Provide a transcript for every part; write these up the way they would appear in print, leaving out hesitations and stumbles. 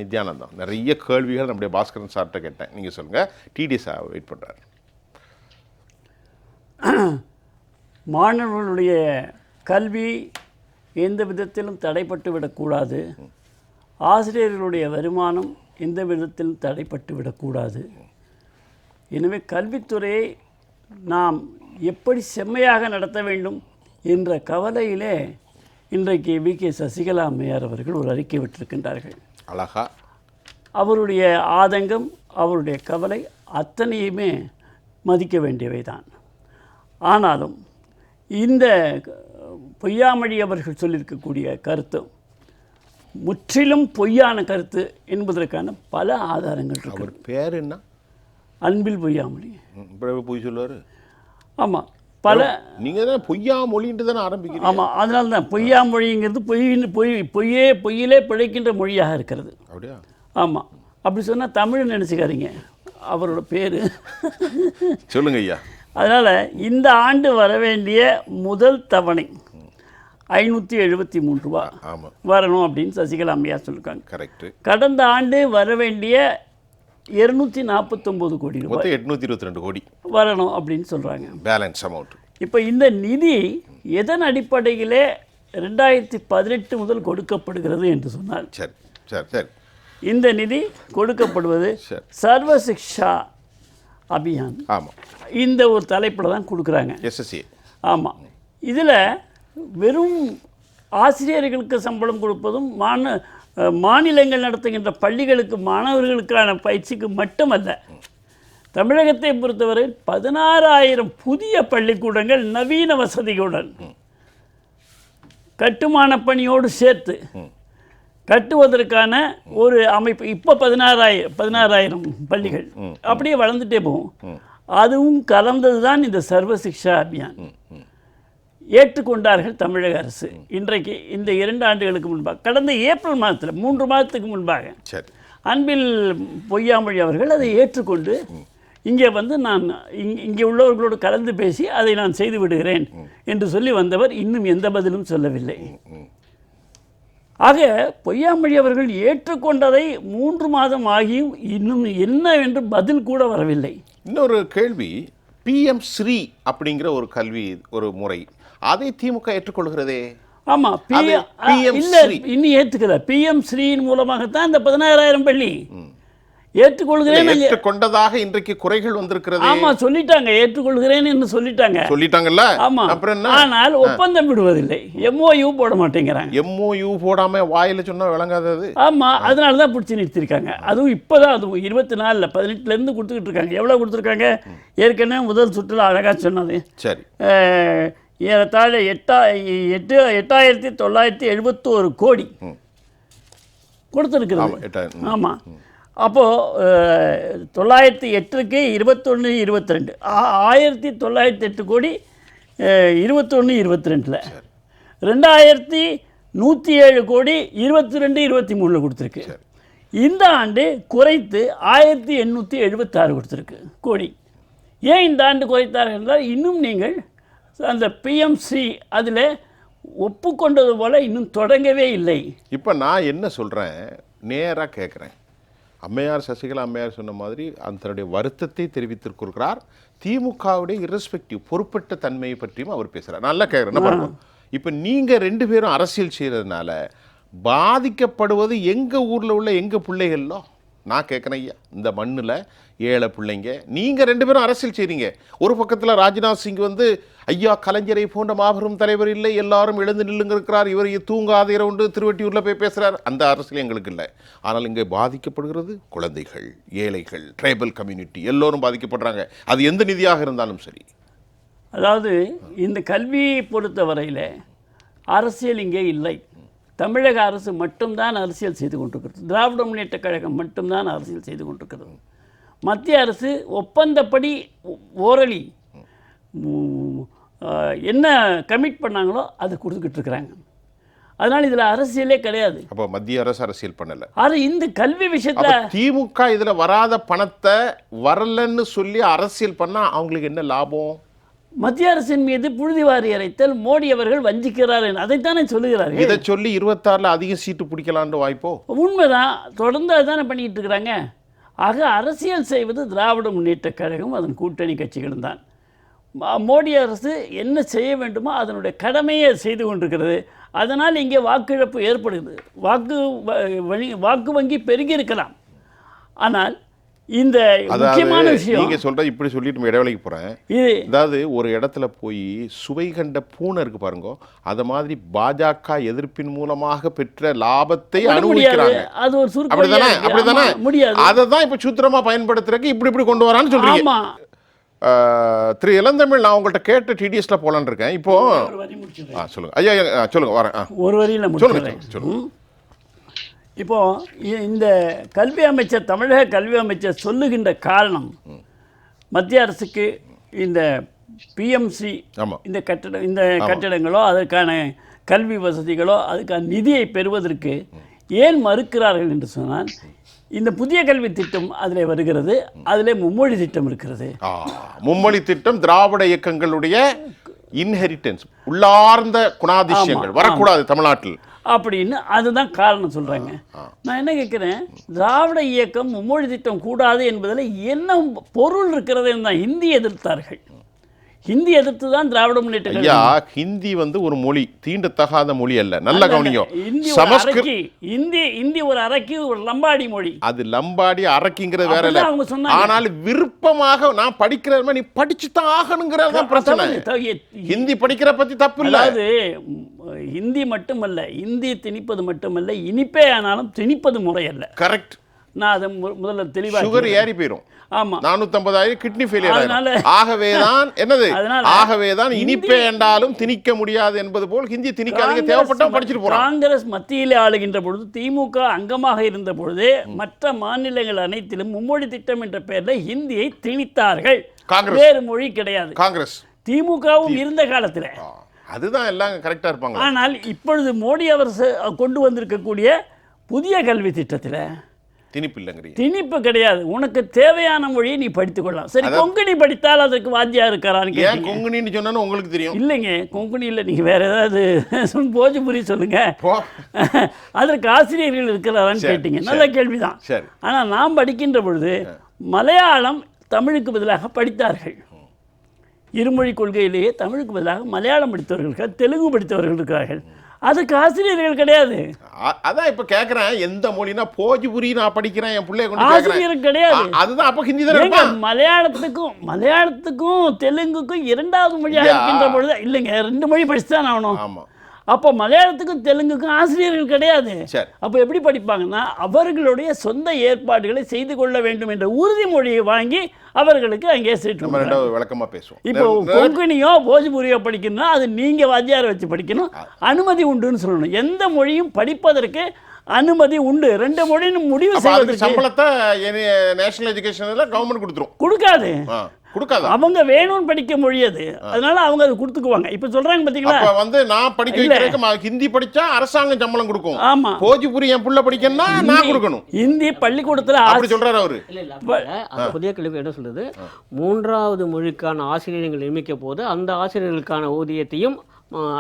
நித்யானந்தம். நிறைய கேள்விகள் நம்முடைய பாஸ்கரன் சார்கிட்ட கேட்டேன், நீங்கள் சொல்லுங்கள். டிடி சார் வெயிட் பண்ணுறாரு. மாணவர்களுடைய கல்வி எந்த விதத்திலும் தடைப்பட்டு விடக்கூடாது. ஆசிரியர்களுடைய வருமானம் எந்த விதத்திலும் தடைப்பட்டு விடக்கூடாது. எனவே கல்வித்துறையை நாம் எப்படி செம்மையாக நடத்த வேண்டும் என்ற கவலையிலே இன்றைக்கு வி.கே. சசிகலா அம்மையார் அவர்கள் ஒரு அறிக்கை விட்டிருக்கின்றார்கள். அழகா அவருடைய ஆதங்கம், அவருடைய கவலை அத்தனையுமே மதிக்க வேண்டியவை தான். ஆனாலும் இந்த பொய்யாமொழி அவர்கள் சொல்லியிருக்கக்கூடிய கருத்து முற்றிலும் பொய்யான கருத்து என்பதற்கான பல ஆதாரங்கள் இருக்கு. அவர் பேர் என்ன? அன்பில் பொய்யாமொழி. பொய் சொல்லுவார். ஆமாம், பல நீங்கள் தான் பொய்யாமொழின்ட்டு தானே ஆரம்பிக்கிறீங்க. ஆமாம், அதனால தான் பொய்யாமொழிங்கிறது பொய்யிலே பிழைக்கின்ற மொழியாக இருக்கிறது. அப்படியா? ஆமாம். அப்படி சொன்னால் தமிழ் நினச்சிக்காதீங்க, அவரோட பேர். சொல்லுங்க ஐயா. அதனால் இந்த ஆண்டு வர வேண்டிய முதல் தவணை 573 ரூபா வரணும் அப்படின்னு சசிகலா அம்மையார் சொல்லியிருக்காங்க. கரெக்ட். கடந்த ஆண்டு வர வேண்டிய 249 கோடி ரூபாய், 822 கோடி வரணும் அப்படின்னு சொல்கிறாங்க, பேலன்ஸ் அமௌண்ட். இப்போ இந்த நிதி எதன் அடிப்படையிலே 2018 முதல் கொடுக்கப்படுகிறது என்று சொன்னால், சரி சரி சரி, இந்த நிதி கொடுக்கப்படுவது சர்வ சிக்ஷா அபியான், ஆமாம், இந்த ஒரு தலைப்பில் தான் கொடுக்குறாங்க. எஸ்எஸ்சி. ஆமாம். இதில் வெறும் ஆசிரியர்களுக்கு சம்பளம் கொடுப்பதும் மாநிலங்கள் நடத்துகின்ற பள்ளிகளுக்கு மாணவர்களுக்கான பயிற்சிக்கு மட்டுமல்ல, தமிழகத்தை பொறுத்தவரை 16,000 புதிய பள்ளிக்கூடங்கள் நவீன வசதிகளுடன் கட்டுமான பணியோடு சேர்த்து கட்டுவதற்கான ஒரு அமைப்பு. இப்போ 16,000 பள்ளிகள் அப்படியே வளர்ந்துட்டே போகும். அதுவும் கலந்தது தான் இந்த சர்வ சிக்ஷா அபியான். ஏற்றுக்கொண்டார்கள் தமிழக அரசு. இன்றைக்கு இந்த 2 ஆண்டுகளுக்கு முன்பாக, கடந்த ஏப்ரல் மாதத்தில் 3 மாதத்துக்கு முன்பாக அன்பில் பொய்யாமொழி அவர்கள் அதை ஏற்றுக்கொண்டு இங்கே வந்து நான் இங்கே உள்ளவர்களோடு கலந்து பேசி அதை நான் செய்து விடுகிறேன் என்று சொல்லி வந்தவர் இன்னும் எந்த பதிலும் சொல்லவில்லை. ஆக பொய்யாமொழி அவர்கள் ஏற்றுக்கொண்டதை 3 மாதம் ஆகியும் இன்னும் என்னவென்று பதில் கூட வரவில்லை. இன்னொரு கேள்வி, PM ஸ்ரீ அப்படிங்கிற ஒரு கல்வி ஒரு முறை, அதை திமுக ஏற்றுக்கொள்கிறதே. ஆமாம், இல்லை இன்னும் ஏற்றுக்கல. PM ஸ்ரீயின் மூலமாகத்தான் இந்த 16,000 பள்ளி ஏற்றுக்கொண்டதாக இன்றைக்கு குறைகள் வந்திருக்கிறது. ஆமா, சொல்லிட்டாங்க, ஏற்றுக்கொள்கிறேன் என்று சொல்லிட்டாங்கல்ல. ஆமா, ஆனால் ஒப்பந்தம் விடுவதில்லை, MOU போட மாட்டேங்கிறாங்க. MOU போடாம வாயில சொன்னா விளங்காதது. ஆமா, அதனால தான் பிடிச்சி நிறுத்திருக்காங்க. அதுவும் இப்போதான், அதுவும் 24 18 கொடுத்துக்கிட்டு இருக்காங்க. எவ்வளவு கொடுத்துருக்காங்க? ஏற்கனவே முதல் சுற்றுலா அழகா சொன்னது. சரி, ஏறத்தாழ 8,971 கோடி கொடுத்துருக்குறது. ஆமா, அப்போது 908க்கு 21 22 1908 கோடி 21 22 2107 கோடி 22 23 கொடுத்துருக்கு. இந்த ஆண்டு குறைத்து 1876 கொடுத்துருக்கு கோடி. ஏன் இந்த ஆண்டு குறைத்தார்கள் என்றால், இன்னும் நீங்கள் அந்த PMC அதில் ஒப்புக்கொண்டது போல இன்னும் தொடங்கவே இல்லை. இப்போ நான் என்ன சொல்கிறேன், நேராக கேட்குறேன். அம்மையார் சசிகலா அம்மையார் சொன்ன மாதிரி தன்னுடைய வருத்தத்தை தெரிவித்திருக்கிறார். திமுகவுடைய இரஸ்பெக்டிவ் பொறுப்பற்ற தன்மையை பற்றியும் அவர் பேசுகிறார். நல்லா கேட்குறேன். பாருங்க, இப்போ நீங்கள் 2 பேரும் அரசியல் செய்கிறதுனால பாதிக்கப்படுவது எங்கள் ஊரில் உள்ள எங்கள் பிள்ளைகளோ? நான் கேட்குறேன் ஐயா, இந்த மண்ணில் ஏழை பிள்ளைங்க, நீங்கள் 2 பேரும் அரசியல் செய்கிறீங்க. ஒரு பக்கத்தில் ராஜ்நாத் சிங் வந்து ஐயா கலைஞரை போன்ற மாபெரும் தலைவர் இல்லை, எல்லாரும் எழுந்து நில்லுங்க இருக்கிறார், இவர் தூங்காத இரவுண்டு திருவெட்டியூரில் போய் பேசுகிறார். அந்த அரசியல் எங்களுக்கு இல்லை. ஆனால் இங்கே பாதிக்கப்படுகிறது குழந்தைகள், ஏழைகள், ட்ரைபல் கம்யூனிட்டி, எல்லோரும் பாதிக்கப்படுறாங்க. அது எந்த நிதியாக இருந்தாலும் சரி. அதாவது இந்த கல்வியை பொறுத்த வரையில் அரசியல் இங்கே இல்லை. தமிழக அரசு மட்டும்தான் அரசியல் செய்து கொண்டிருக்கிறது. திராவிட முன்னேற்ற கழகம் மட்டும்தான் அரசியல் செய்து கொண்டிருக்கிறது. மத்திய அரசு ஒப்பந்தப்படி ஓரளி என்ன கமிட் பண்ணாங்களோ அதை கொடுத்துக்கிட்டு இருக்கிறாங்க. அதனால் இதில் அரசியலே கிடையாது. அப்போ மத்திய அரசு அரசியல் பண்ணலை. அது இந்த கல்வி விஷயத்தில் திமுக இதில் வராத பணத்தை வரலன்னு சொல்லி அரசியல் பண்ணால் அவங்களுக்கு என்ன லாபம்? மத்திய அரசின் மீது புழுதி வாரி இறைத்தல், மோடி அவர்கள் வஞ்சிக்கிறார், அதைத்தானே சொல்லுகிறார்கள். இதை சொல்லி 26ல் அதிக சீட்டு பிடிக்கலான்னு வாய்ப்போ? உண்மைதான், தொடர்ந்து அதுதானே பண்ணிக்கிட்டு இருக்கிறாங்க. ஆக அரசியல் செய்வது திராவிட முன்னேற்றக் கழகம் அதன் கூட்டணி கட்சிகளும் தான். மோடி அரசு என்ன செய்ய வேண்டுமோ அதனுடைய கடமையை செய்து கொண்டிருக்கிறது. அதனால் இங்கே வாக்கிழப்பு ஏற்படுது. வாக்கு வங்கி பெருகி இருக்கலாம். ஆனால் இந்த முக்கியமான விஷயம் நீங்க சொல்ற இப்படி சொல்லிட்டு இடைவெளிக்கு போறேன். அதாவது ஒரு இடத்துல போய் சுவை கண்ட பூனை இருக்கு பாருங்க, அத மாதிரி பாஜக எதிர்ப்பின் மூலமாக பெற்ற லாபத்தை அனுபவிக்கிறாங்க. அது ஒரு சுருக்கம். அப்படிதானே முடியாது. அதை தான் இப்ப சூத்திரமா பயன்படுத்துறதுக்கு இப்படி கொண்டு வரான்னு சொல்றீங்க. திரு இளந்தமிழ், நான் உங்கள்கிட்ட கேட்ட டிடிஎஸ்ல போலான்னு இருக்கேன். இப்போ சொல்லுங்க ஐயா, சொல்லுங்க வரேன். ஒரு வரியில் சொல்லுங்க. இப்போ இந்த கல்வி அமைச்சர், தமிழக கல்வி அமைச்சர் சொல்லுகின்ற காரணம், மத்திய அரசுக்கு இந்த பிஎம்சி இந்த கட்டடங்களோ அதற்கான கல்வி வசதிகளோ அதுக்கான நிதியை பெறுவதற்கு ஏன் மறுக்கிறார்கள் என்று சொன்னால், இந்த புதிய கல்வி திட்டம் அதில் வருகிறது, அதில் மும்மொழி திட்டம் இருக்கிறது. மும்மொழி திட்டம் திராவிட இயக்கங்களுடைய இன்ஹெரிட்டன்ஸ், உள்ளார்ந்த குணாதிசயங்கள் வரக்கூடாது தமிழ்நாட்டில் அப்படின்னு அதுதான் காரணம் சொல்கிறாங்க. நான் என்ன கேட்குறேன், திராவிட இயக்கம் மும்மொழி திட்டம் கூடாது என்பதில் என்ன பொருள் இருக்கிறது தான். ஹிந்தி எதிர்த்தார்கள். ஹிந்தி எதிர்த்து தான் திராவிட முன்னேற்ற ஐயா, ஹிந்தி ஒரு மொழி, தீண்டத்தகாத மொழி அல்ல. நல்ல கவனியம். ஹிந்தி ஒரு அரக்கி, ஒரு லம்பாடி மொழி. அது லம்பாடி அரக்கிங்கிறது வேற இல்ல. ஆனால் விருப்பமாக நான் படிக்கிறேன், நீ படிச்சுதான் ஆகணுங்கிறது பிரச்சனை. ஹிந்தி படிக்கிற பத்தி தப்பு இல்ல. அதாவது ஹிந்தி மட்டுமல்ல, இந்தி திணிப்பது மட்டுமல்ல, இனிப்பே ஆனாலும் திணிப்பது முறை அல்ல. கரெக்ட். நான் அதை முதல்ல தெளிவாக, சுகர் ஏறி போயிடும். ஆமா, 450 கிட்னி ஃபெயிலியர். ஆகவேதான் என்னது, ஆகவேதான் இனிப்பே என்றாலும் திணிக்க முடியாது என்பது போல் ஹிந்தி திணிக்காதீங்க, தேவைப்பட்டவங்க படிச்சுட்டு போறாங்க. காங்கிரஸ் மத்தியிலே ஆளுகின்ற பொழுது, திமுக அங்கமாக இருந்த பொழுது, மற்ற மாநிலங்கள் அனைத்திலும் மும்மொழி திட்டம் என்ற பெயரில் ஹிந்தியை திணித்தார்கள். வேறு மொழி கிடையாது. காங்கிரஸ் திமுகவும் இருந்த காலத்தில் அதுதான் எல்லாம் கரெக்டா இருப்பாங்க. ஆனால் இப்பொழுது மோடி அரசு கொண்டு வந்திருக்கக்கூடிய புதிய கல்வி திட்டத்தில் திணிப்பு கிடையாது. உனக்கு தேவையான மொழியை நீ படித்துக் கொள்ளலாம். சரி, கொங்கணி படித்தால் அதற்கு வாத்தியா இருக்கிறான்னு ஏன் கொங்கணின்னு சொன்னா உங்களுக்கு தெரியும்? இல்லைங்க, கொங்கணி இல்லை, நீங்க வேற ஏதாவது போஜ்புரி சொல்லுங்க. அதற்கு ஆசிரியர்கள் இருக்கிறாரான்னு கேட்டீங்க, நல்ல கேள்விதான். ஆனால் நாம் படிக்கின்ற பொழுது மலையாளம் தமிழுக்கு பதிலாக படித்தார்கள். இருமொழி கொள்கையிலேயே தமிழுக்கு பதிலாக மலையாளம் படித்தவர்கள், தெலுங்கு படித்தவர்கள் இருக்கிறார்கள். அதுக்கு ஆசிரியர்கள் கிடையாது. அதான் இப்ப கேக்குறேன், எந்த மொழினா போஜ்புரி நான் படிக்கிறேன், என் பிள்ளைய கொண்டு ஆசிரியர் கிடையாது. அதுதான் அப்ப ஹிந்தி தான். மலையாளத்துக்கும் தெலுங்குக்கும் இரண்டாவது மொழியாக இருக்கின்ற பொழுது இல்லைங்க, 2 மொழி படிச்சுதான் ஆகணும். அப்போ மலையாளத்துக்கும் தெலுங்குக்கும் ஆசிரியர்கள் கிடையாது. அப்போ எப்படி படிப்பாங்கன்னா, அவர்களுடைய சொந்த ஏற்பாடுகளை செய்து கொள்ள வேண்டும் என்ற உறுதிமொழியை வாங்கி அவர்களுக்கு அங்கே விளக்கமா பேசுவோம். இப்போ கொங்கணியோ போஜ்புரியோ படிக்கணும்னா அது நீங்க வாத்தியாரை வச்சு படிக்கணும், அனுமதி உண்டுன்னு சொல்லணும். எந்த மொழியும் படிப்பதற்கு அனுமதி உண்டு. 2 மொழின்னு முடிவு செய்வதற்கு சம்பளத்தை நேஷனல் எஜுகேஷன்ல கவர்மெண்ட் கொடுக்காது. அவங்க வேணும்னு படிக்க மொழி அது, அதனால அவங்க அது கொடுத்துக்குவாங்க. இப்ப சொல்றாங்க பாத்தீங்களா, நான் படிக்க வைக்கிறேன், ஹிந்தி படிச்சா அரசாங்கம் சம்பளம் கொடுக்கும், ஆமா, போஜ்புரி என் புள்ள படிக்கணும்னா நான் கொடுக்கணும். ஹிந்தி பள்ளிக்கூடத்துல அப்படி சொல்றாரு அவரு. புதிய கல்வி என்ன சொல்றது, 3வது மொழிக்கான ஆசிரியர்கள் நியமிக்க போது அந்த ஆசிரியர்களுக்கான ஊதியத்தையும்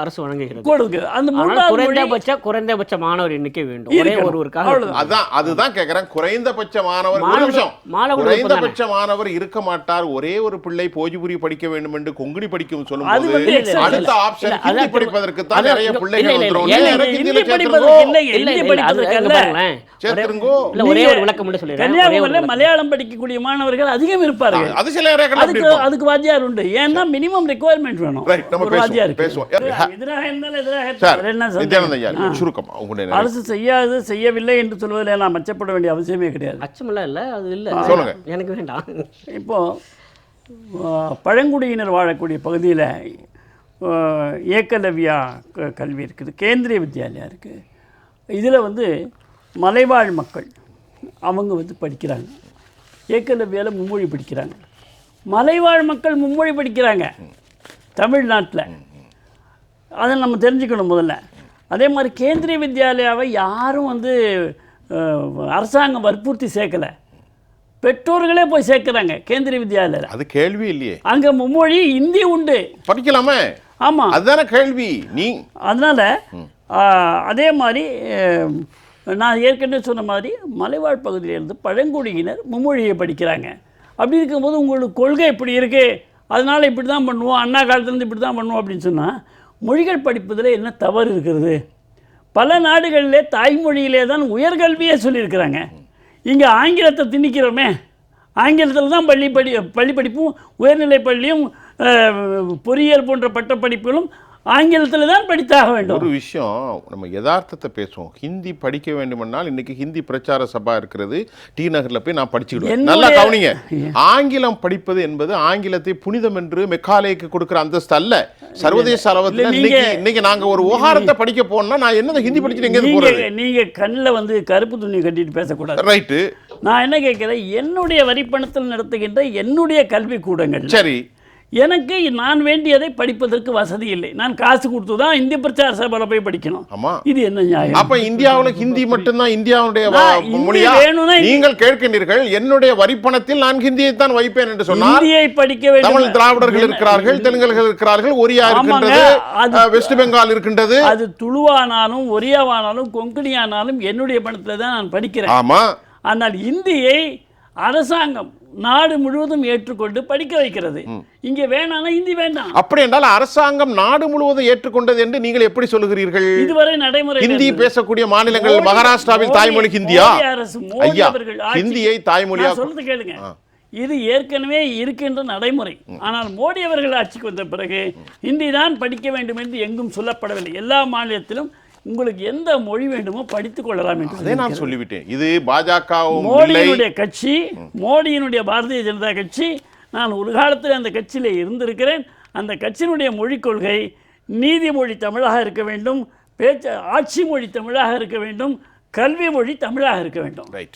அரசு வழங்குகிறது. குறைந்தபட்ச மாணவர் எண்ணிக்கை வேண்டும். ஒரே ஒருவருக்காக. அதுதான் கேக்குறேன். குறைந்தபட்ச மாணவர் குறைந்தபட்ச மாணவர் இருக்க மாட்டார். ஒரே ஒரு பிள்ளை போஜ்புரி படிக்க வேண்டும் என்று கொங்கணி படிக்கும் சொல்லும்போது அடுத்த ஆப்ஷன் ஹிந்தி படிப்பதற்கு தான் நிறைய பிள்ளைகள் வந்துரும். ஒரே ஒரு விளக்கம் மட்டும் சொல்றேன். மலையாளம் படிக்கக்கூடிய மாணவர்கள் அதிகம் இருப்பார்கள். அதுக்கு வாத்தியார் உண்டு. ஏன்னா மினிமம் ரெக்வயர்மெண்ட் வேணும் ஒரு வாத்தியாருக்கு. அரசு செய்யவில்லை என்று சொல்வதில் நாம் அச்சப்பட வேண்டிய அவசியமே கிடையாது. அச்சமெல்லாம் இல்லை, அது இல்லை, எனக்கு வேண்டாம். இப்போ பழங்குடியினர் வாழக்கூடிய பகுதியில் ஏகலவ்யா கல்வி இருக்குது, கேந்திரிய வித்யாலயா இருக்குது. இதில் மலைவாழ் மக்கள் அவங்க படிக்கிறாங்க. ஏகலவ்யாவில் மும்மொழி படிக்கிறாங்க. மலைவாழ் மக்கள் மும்மொழி படிக்கிறாங்க தமிழ்நாட்டில். அதை நம்ம தெரிஞ்சுக்கணும் முதல்ல. அதே மாதிரி கேந்திரிய வித்யாலயாவை யாரும் அரசாங்கம் வற்புறுத்தி சேர்க்கலை. பெற்றோர்களே போய் சேர்க்குறாங்க கேந்திரிய வித்யாலயில். அது கேள்வி இல்லையே, அங்கே மும்மொழி ஹிந்தி உண்டு, படிக்கலாமே. ஆமாம், அதுதானே கேள்வி. நீ அதனால் அதே மாதிரி நான் ஏற்கனவே சொன்ன மாதிரி மலைவாழ் பகுதியிலேருந்து பழங்குடியினர் மும்மொழியை படிக்கிறாங்க. அப்படி இருக்கும்போது உங்களுக்கு கொள்கை இப்படி இருக்குது, அதனால் இப்படி தான் பண்ணுவோம், அண்ணா காலத்துலேருந்து இப்படி தான் பண்ணுவோம் அப்படின்னு சொன்னால் மொழிகள் படிப்பதில் என்ன தவறு இருக்கிறது? பல நாடுகளிலே தாய்மொழியிலே தான் உயர்கல்வியே சொல்லியிருக்கிறாங்க. இங்கே ஆங்கிலத்தை திணிக்கிறோமே, ஆங்கிலத்தில் தான் பள்ளி படிப்பும் உயர்நிலை பள்ளியும் பொறியியல் போன்ற பட்டப்படிப்புகளும் ஆங்கிலத்தில் தான் படித்தாக வேண்டும். ஒரு விஷயம் நம்ம யதார்த்தத்தை பேசுவோம். ஹிந்தி படிக்க வேண்டுமென்றால் இன்னைக்கு ஹிந்தி பிரச்சார சபா இருக்கிறது, டி நகரில் போய் நான் படிச்சுக்கிடுவேன். நல்லா கவனிங்க, ஆங்கிலம் படிப்பது என்பது ஆங்கிலத்தை புனிதம் என்று மெக்காலேக்கு கொடுக்குற அந்தஸ்து அல்ல. சர்வதேச அளவில் இன்னைக்கு நாங்க ஒரு விவகாரத்தை படிக்க போனோம்னா நான் என்ன ஹிந்தி படிச்சுட்டு எங்க போறது? நீங்க கண்ணில் வந்து கருப்பு துணி கட்டிட்டு பேசக்கூடாது. ரைட்டு. நான் என்ன கேட்கிறேன், என்னுடைய வரிப்பணத்தில் நடத்துகின்ற என்னுடைய கல்வி கூடங்கள், சரி, எனக்கு நான் வேண்டியதை படிப்பதற்கு வசதி இல்லை, நான் காசு கொடுத்து தான் இந்திய பிரச்சார சபையில் போய் படிக்கணும். ஆமா, இது என்ன நியாயம்? அப்ப இந்தியாவுல ஹிந்தி மட்டும்தான் இந்தியாவுடைய மொழியா? நீங்கள் கேட்கின்றீர்கள், என்னுடைய வரிப்பணத்தில் நான் ஹிந்தியை தான் வைப்பேன் என்று சொன்னால் ஹிந்தியை படிக்க வேண்டும். தமிழ் திராவிடர்கள் இருக்கிறார்கள், தெலுங்கர்கள் இருக்கிறார்கள், ஒரியா இருக்கின்றது, வெஸ்ட் பெங்கால் இருக்கின்றது. அது துளுவானாலும் ஒரியாவானாலும் கொங்கணியானாலும் என்னுடைய பணத்தில் தான் நான் படிக்கிறேன். ஆமா. ஆனால் இந்தியை அரசாங்கம் நாடு முழுவதும் ஏற்றுக்கொண்டு படிக்க வைக்கிறது. இங்கே வேணானா ஹிந்தி வேண்டாம். அப்படி என்றால் அரசாங்கம் நாடு முழுவதும் ஏற்றுக்கொண்டது என்று நீங்கள் எப்படி சொல்லுகிறீர்கள்? இதுவரை நடைமுறை ஹிந்தி பேசக்கூடிய மாநிலங்கள் மகாராஷ்டிராவில் தாய்மொழி ஹிந்தியா? ஐயா, ஹிந்தியை தாய்மொழியா சொல்றது கேளுங்க. இது ஏற்கனவே இருக்கின்ற நடைமுறை. ஆனால் மோடி அவர்கள் ஆட்சிக்கு வந்த பிறகு ஹிந்தி தான் படிக்க வேண்டும் என்று எங்கும் சொல்லப்படவில்லை. எல்லா மாநிலத்திலும் உங்களுக்கு எந்த மொழி வேண்டுமோ படித்துக் கொள்ளலாம் என்று நான் சொல்லிவிட்டேன். இது பாஜக மோடியினுடைய கட்சி, மோடியினுடைய பாரதிய ஜனதா கட்சி. நான் ஒரு காலத்தில் அந்த கட்சியிலே இருந்திருக்கிறேன். அந்த கட்சியினுடைய மொழிக் கொள்கை நீதிமொழி தமிழாக இருக்க வேண்டும், ஆட்சி மொழி தமிழாக இருக்க வேண்டும், கல்வி மொழி தமிழாக இருக்க வேண்டும். ரைட்.